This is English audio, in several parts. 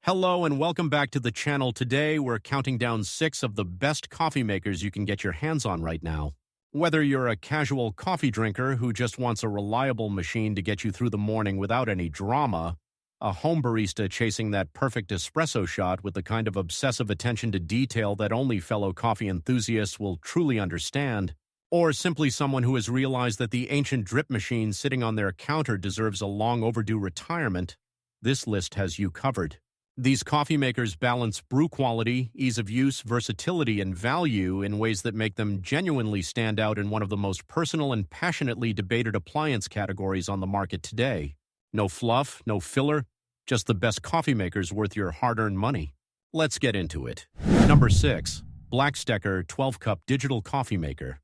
Hello and welcome back to the channel. Today we're counting down 6 of the best coffee makers you can get your hands on right now. Whether you're a casual coffee drinker who just wants a reliable machine to get you through the morning without any drama, a home barista chasing that perfect espresso shot with the kind of obsessive attention to detail that only fellow coffee enthusiasts will truly understand, or simply someone who has realized that the ancient drip machine sitting on their counter deserves a long overdue retirement, this list has you covered. These coffee makers balance brew quality, ease of use, versatility, and value in ways that make them genuinely stand out in one of the most personal and passionately debated appliance categories on the market today. No fluff, no filler, just the best coffee makers worth your hard-earned money. Let's get into it. Number 6. BLACK+DECKER 12-Cup Digital Coffee Maker.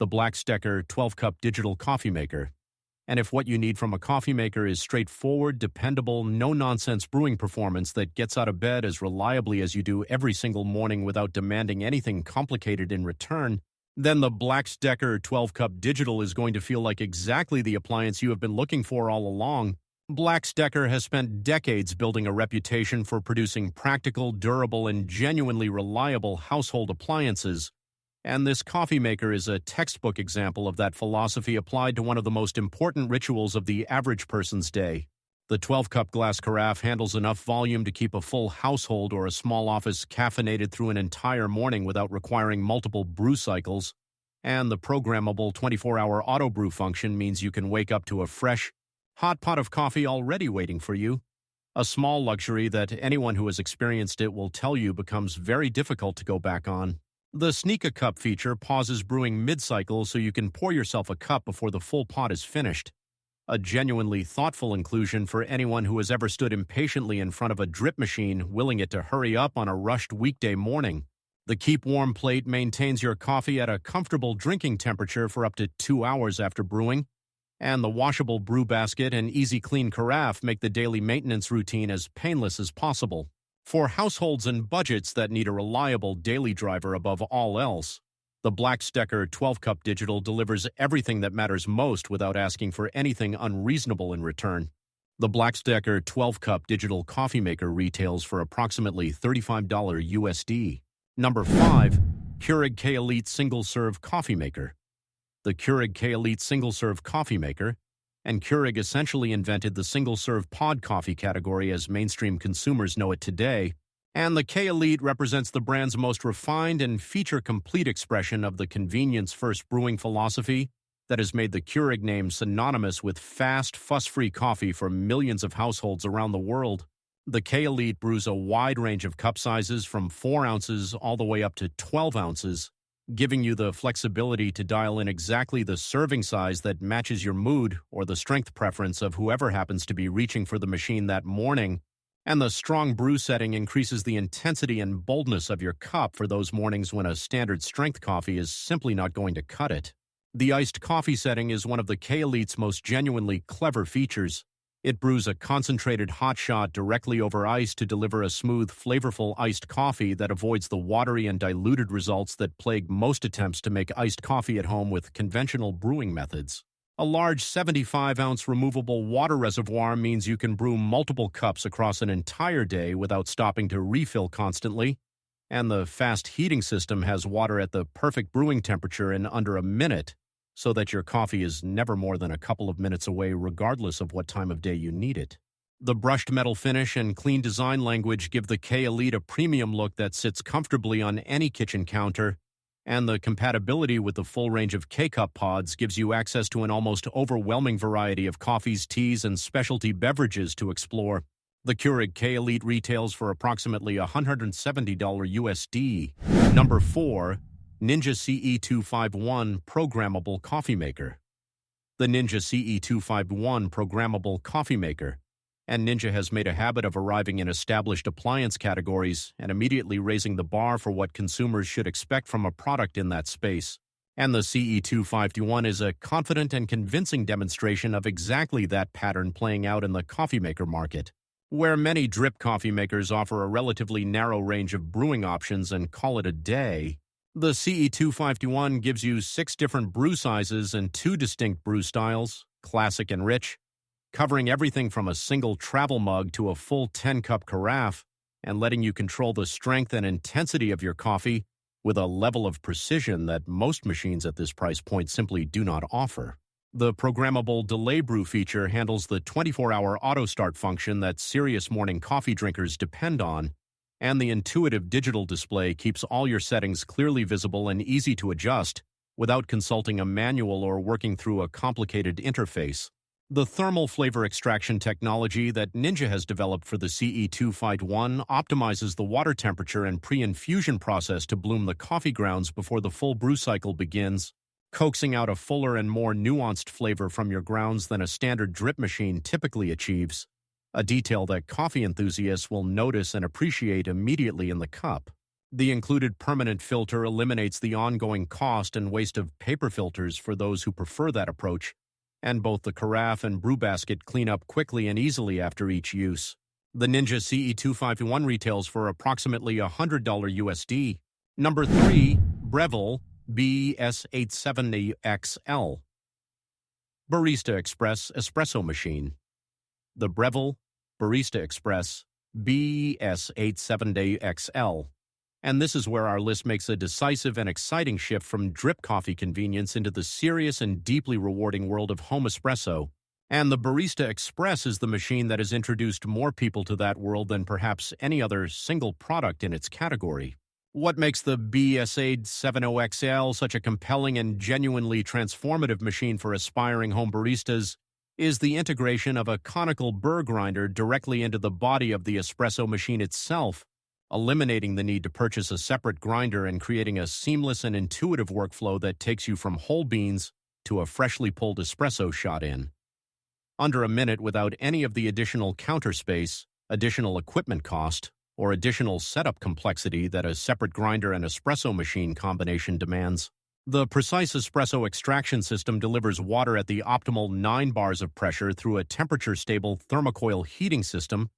The BLACK+DECKER 12-Cup Digital Coffee Maker. And if what you need from a coffee maker is straightforward, dependable, no-nonsense brewing performance that gets out of bed as reliably as you do every single morning without demanding anything complicated in return, then the BLACK+DECKER 12-Cup Digital is going to feel like exactly the appliance you have been looking for all along. BLACK+DECKER has spent decades building a reputation for producing practical, durable, and genuinely reliable household appliances. And this coffee maker is a textbook example of that philosophy applied to one of the most important rituals of the average person's day. The 12-cup glass carafe handles enough volume to keep a full household or a small office caffeinated through an entire morning without requiring multiple brew cycles. And the programmable 24-hour auto brew function means you can wake up to a fresh, hot pot of coffee already waiting for you. A small luxury that anyone who has experienced it will tell you becomes very difficult to go back on. The Sneak a Cup feature pauses brewing mid-cycle so you can pour yourself a cup before the full pot is finished. A genuinely thoughtful inclusion for anyone who has ever stood impatiently in front of a drip machine, willing it to hurry up on a rushed weekday morning. The Keep Warm plate maintains your coffee at a comfortable drinking temperature for up to 2 hours after brewing, and the washable brew basket and easy clean carafe make the daily maintenance routine as painless as possible. For households and budgets that need a reliable daily driver above all else, the BLACK+DECKER 12-Cup Digital delivers everything that matters most without asking for anything unreasonable in return. The BLACK+DECKER 12-Cup Digital Coffee Maker retails for approximately $35 USD. Number 5. Keurig K-Elite Single-Serve Coffee Maker. The Keurig K-Elite Single-Serve Coffee Maker, and Keurig essentially invented the single-serve pod coffee category as mainstream consumers know it today, and the K-Elite represents the brand's most refined and feature-complete expression of the convenience-first brewing philosophy that has made the Keurig name synonymous with fast, fuss-free coffee for millions of households around the world. The K-Elite brews a wide range of cup sizes from 4 ounces all the way up to 12 ounces, giving you the flexibility to dial in exactly the serving size that matches your mood or the strength preference of whoever happens to be reaching for the machine that morning. And the strong brew setting increases the intensity and boldness of your cup for those mornings when a standard strength coffee is simply not going to cut it. The iced coffee setting is one of the K-Elite's most genuinely clever features. It brews a concentrated hot shot directly over ice to deliver a smooth, flavorful iced coffee that avoids the watery and diluted results that plague most attempts to make iced coffee at home with conventional brewing methods. A large 75-ounce removable water reservoir means you can brew multiple cups across an entire day without stopping to refill constantly, and the fast heating system has water at the perfect brewing temperature in under a minute, so that your coffee is never more than a couple of minutes away regardless of what time of day you need it. The brushed metal finish and clean design language give the K-Elite a premium look that sits comfortably on any kitchen counter, and the compatibility with the full range of K-Cup pods gives you access to an almost overwhelming variety of coffees, teas, and specialty beverages to explore. The Keurig K-Elite retails for approximately $170 USD. Number 4. Ninja CE251 Programmable Coffee Maker. The Ninja CE251 Programmable Coffee Maker, and Ninja has made a habit of arriving in established appliance categories and immediately raising the bar for what consumers should expect from a product in that space. And the CE251 is a confident and convincing demonstration of exactly that pattern playing out in the coffee maker market. Where many drip coffee makers offer a relatively narrow range of brewing options and call it a day, the CE251 gives you 6 different brew sizes and 2 distinct brew styles, classic and rich, covering everything from a single travel mug to a full 10-cup carafe, and letting you control the strength and intensity of your coffee with a level of precision that most machines at this price point simply do not offer. The programmable delay brew feature handles the 24-hour auto-start function that serious morning coffee drinkers depend on, and the intuitive digital display keeps all your settings clearly visible and easy to adjust without consulting a manual or working through a complicated interface. The thermal flavor extraction technology that Ninja has developed for the CE251 optimizes the water temperature and pre-infusion process to bloom the coffee grounds before the full brew cycle begins, coaxing out a fuller and more nuanced flavor from your grounds than a standard drip machine typically achieves, a detail that coffee enthusiasts will notice and appreciate immediately in the cup. The included permanent filter eliminates the ongoing cost and waste of paper filters for those who prefer that approach, and both the carafe and brew basket clean up quickly and easily after each use. The Ninja CE251 retails for approximately $100 USD. Number 3, Breville BS870XL Barista Express Espresso Machine. The Breville Barista Express BS870XL. And this is where our list makes a decisive and exciting shift from drip coffee convenience into the serious and deeply rewarding world of home espresso. And the Barista Express is the machine that has introduced more people to that world than perhaps any other single product in its category. What makes the BS870XL such a compelling and genuinely transformative machine for aspiring home baristas is the integration of a conical burr grinder directly into the body of the espresso machine itself, eliminating the need to purchase a separate grinder and creating a seamless and intuitive workflow that takes you from whole beans to a freshly pulled espresso shot in under a minute without any of the additional counter space, additional equipment cost, or additional setup complexity that a separate grinder and espresso machine combination demands. The precise espresso extraction system delivers water at the optimal 9 bars of pressure through a temperature-stable thermocoil heating system,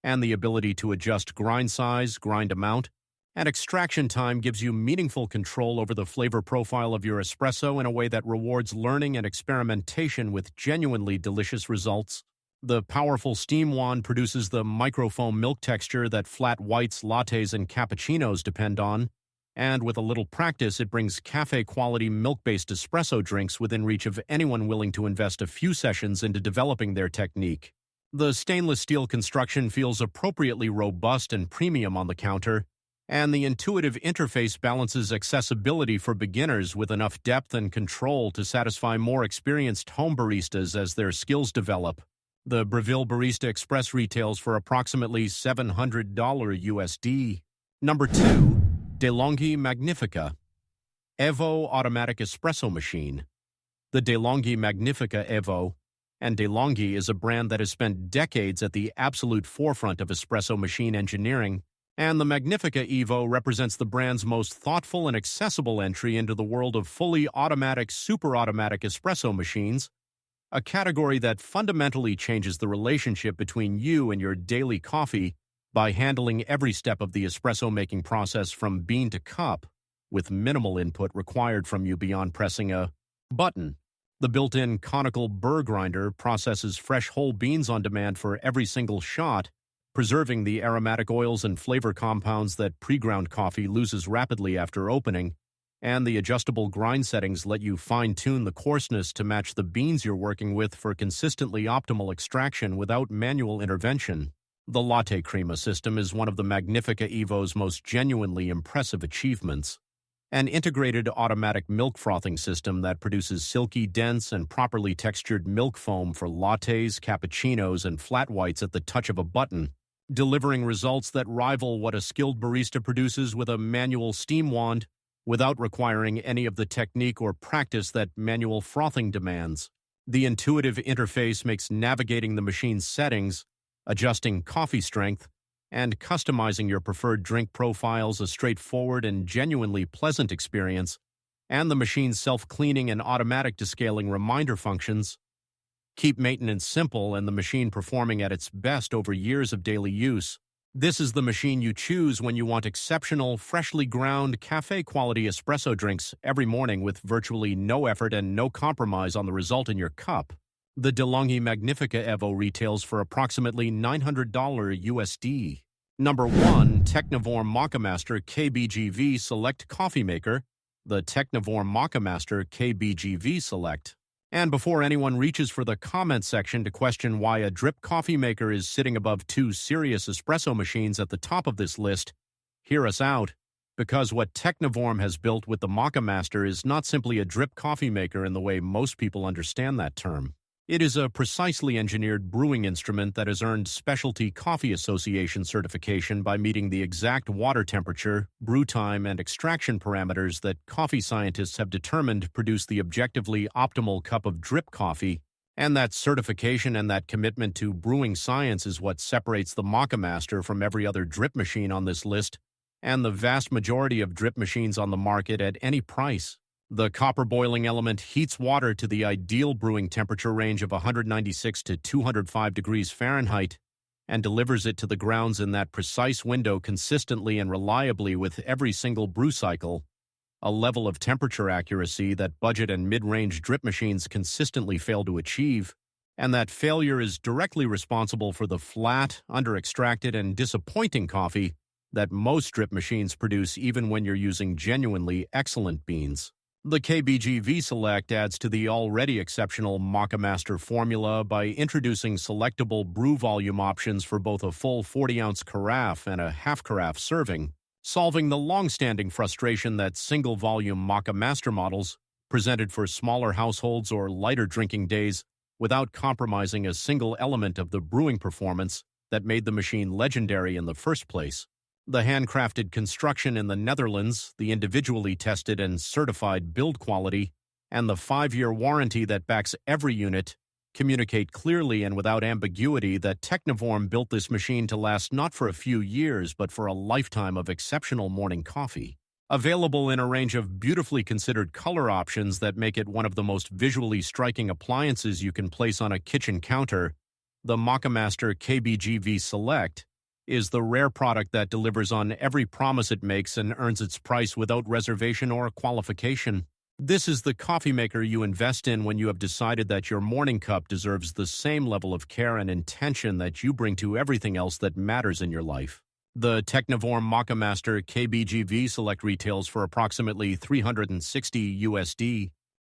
and the ability to adjust grind size, grind amount, and extraction time gives you meaningful control over the flavor profile of your espresso in a way that rewards learning and experimentation with genuinely delicious results. The powerful steam wand produces the microfoam milk texture that flat whites, lattes, and cappuccinos depend on, and with a little practice, it brings café-quality milk-based espresso drinks within reach of anyone willing to invest a few sessions into developing their technique. The stainless steel construction feels appropriately robust and premium on the counter, and the intuitive interface balances accessibility for beginners with enough depth and control to satisfy more experienced home baristas as their skills develop. The Breville Barista Express retails for approximately $700 USD. Number 2, DeLonghi Magnifica Evo Automatic Espresso Machine. The DeLonghi Magnifica Evo, and DeLonghi is a brand that has spent decades at the absolute forefront of espresso machine engineering, and the Magnifica Evo represents the brand's most thoughtful and accessible entry into the world of fully automatic, super-automatic espresso machines, a category that fundamentally changes the relationship between you and your daily coffee by handling every step of the espresso-making process from bean to cup, with minimal input required from you beyond pressing a button. The built-in conical burr grinder processes fresh whole beans on demand for every single shot, preserving the aromatic oils and flavor compounds that pre-ground coffee loses rapidly after opening, and the adjustable grind settings let you fine-tune the coarseness to match the beans you're working with for consistently optimal extraction without manual intervention. The Latte Crema system is one of the Magnifica Evo's most genuinely impressive achievements. An integrated automatic milk frothing system that produces silky, dense, and properly textured milk foam for lattes, cappuccinos, and flat whites at the touch of a button, delivering results that rival what a skilled barista produces with a manual steam wand without requiring any of the technique or practice that manual frothing demands. The intuitive interface makes navigating the machine's settings, adjusting coffee strength, and customizing your preferred drink profiles a straightforward and genuinely pleasant experience, and the machine's self-cleaning and automatic descaling reminder functions keep maintenance simple and the machine performing at its best over years of daily use. This is the machine you choose when you want exceptional, freshly ground, cafe-quality espresso drinks every morning with virtually no effort and no compromise on the result in your cup. The DeLonghi Magnifica Evo retails for approximately $900 USD. Number 1. Technivorm Moccamaster KBGV Select Coffee Maker. The Technivorm Moccamaster KBGV Select. And before anyone reaches for the comment section to question why a drip coffee maker is sitting above two serious espresso machines at the top of this list, hear us out. Because what Technivorm has built with the Moccamaster is not simply a drip coffee maker in the way most people understand that term. It is a precisely engineered brewing instrument that has earned Specialty Coffee Association certification by meeting the exact water temperature, brew time, and extraction parameters that coffee scientists have determined produce the objectively optimal cup of drip coffee, and that certification and that commitment to brewing science is what separates the Moccamaster from every other drip machine on this list, and the vast majority of drip machines on the market at any price. The copper boiling element heats water to the ideal brewing temperature range of 196 to 205 degrees Fahrenheit and delivers it to the grounds in that precise window consistently and reliably with every single brew cycle, a level of temperature accuracy that budget and mid-range drip machines consistently fail to achieve, and that failure is directly responsible for the flat, under-extracted, and disappointing coffee that most drip machines produce even when you're using genuinely excellent beans. The KBGV Select adds to the already exceptional Moccamaster formula by introducing selectable brew volume options for both a full 40-ounce carafe and a half-carafe serving, solving the long-standing frustration that single-volume Moccamaster models, presented for smaller households or lighter drinking days, without compromising a single element of the brewing performance that made the machine legendary in the first place. The handcrafted construction in the Netherlands, the individually tested and certified build quality, and the 5-year warranty that backs every unit communicate clearly and without ambiguity that Technivorm built this machine to last not for a few years but for a lifetime of exceptional morning coffee. Available in a range of beautifully considered color options that make it one of the most visually striking appliances you can place on a kitchen counter, the Moccamaster KBGV Select is the rare product that delivers on every promise it makes and earns its price without reservation or qualification. This is the coffee maker you invest in when you have decided that your morning cup deserves the same level of care and intention that you bring to everything else that matters in your life. The Technivorm Moccamaster KBGV Select retails for approximately $360 USD.